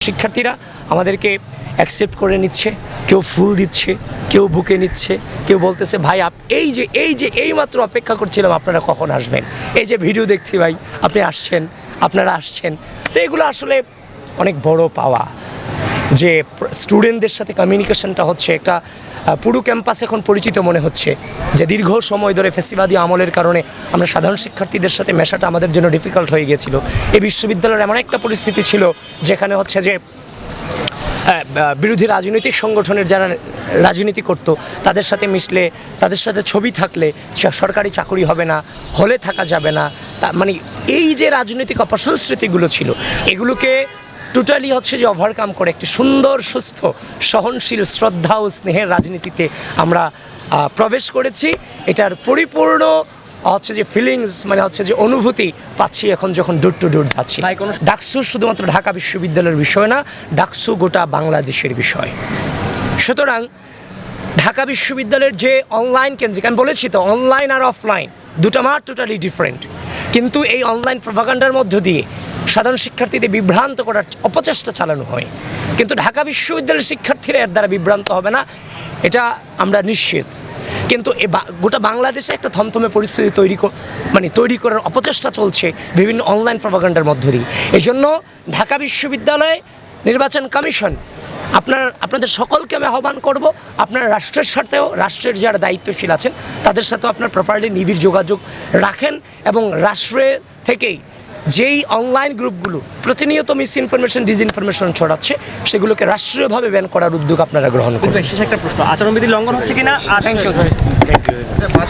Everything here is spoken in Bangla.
শিক্ষার্থীরা আমাদেরকে অ্যাকসেপ্ট করে নিচ্ছে, কেউ ফুল দিচ্ছে, কেউ বুকে নিচ্ছে, কেউ বলতেছে ভাই এই মাত্র অপেক্ষা করছিলাম আপনারা কখন আসবেন, এই যে ভিডিও দেখছি ভাই আপনারা আসছেন। তো এগুলো আসলে অনেক বড় পাওয়া, যে স্টুডেন্টদের সাথে কমিউনিকেশনটা হচ্ছে একটা পুরো ক্যাম্পাস এখন পরিচিত মনে হচ্ছে, যে দীর্ঘ সময় ধরে ফ্যাসিবাদী আমলের কারণে আমরা সাধারণ শিক্ষার্থীদের সাথে মেশাটা আমাদের জন্য ডিফিকাল্ট হয়ে গিয়েছিল। এই বিশ্ববিদ্যালয়ের এমন একটা পরিস্থিতি ছিল যেখানে হচ্ছে যে বিরোধী রাজনৈতিক সংগঠনের যারা রাজনীতি করত তাদের সাথে মিশলে, তাদের সাথে ছবি থাকলে সরকারি চাকরি হবে না, হলে থাকা যাবে না, মানে এই যে রাজনৈতিক অপসংস্কৃতিগুলো ছিল এগুলোকে টোটালি হচ্ছে যে ওভারকাম করে একটি সুন্দর, সুস্থ, সহনশীল, শ্রদ্ধা ও স্নেহের রাজনীতিতে আমরা প্রবেশ করেছি। এটার পরিপূর্ণ হচ্ছে যে ফিলিংস, মানে হচ্ছে যে অনুভূতি পাচ্ছি এখন যখন ডোর টু ডোর যাচ্ছি। ডাকসু শুধুমাত্র ঢাকা বিশ্ববিদ্যালয়ের বিষয় না, ডাকসু গোটা বাংলাদেশের বিষয়। সুতরাং ঢাকা বিশ্ববিদ্যালয়ের যে অনলাইন কেন্দ্রিক, আমি বলেছি তো অনলাইন আর অফলাইন দুটো মার টোটালি ডিফারেন্ট, কিন্তু এই অনলাইন প্রপাগান্ডার মধ্য দিয়ে সাধারণ শিক্ষার্থীদের বিভ্রান্ত করার অপচেষ্টা চালানো হয়, কিন্তু ঢাকা বিশ্ববিদ্যালয়ের শিক্ষার্থীরা এর দ্বারা বিভ্রান্ত হবে না, এটা আমরা নিশ্চিত। কিন্তু গোটা বাংলাদেশে একটা থমথমে পরিস্থিতি তৈরি করার অপচেষ্টা চলছে বিভিন্ন অনলাইন প্রপাগান্ডার মধ্য দিয়ে। এই জন্য ঢাকা বিশ্ববিদ্যালয় নির্বাচন কমিশন আপনাদের সকলকে আমি আহ্বান করব, আপনারা রাষ্ট্রের সাথেও, রাষ্ট্রের যারা দায়িত্বশীল আছেন তাদের সাথেও আপনার প্রপারলি নিবিড় যোগাযোগ রাখেন, এবং রাষ্ট্রের থেকেই যেই অনলাইন গ্রুপগুলো প্রতিনিয়ত মিসইনফরমেশন, ডিসইনফরমেশন ছড়াচ্ছে সেগুলোকে রাষ্ট্রীয়ভাবে ব্যান করার উদ্যোগ আপনারা গ্রহণ করবেন। শেষ একটা প্রশ্ন, আচরণবিধি লঙ্ঘন হচ্ছে কিনা? Thank you.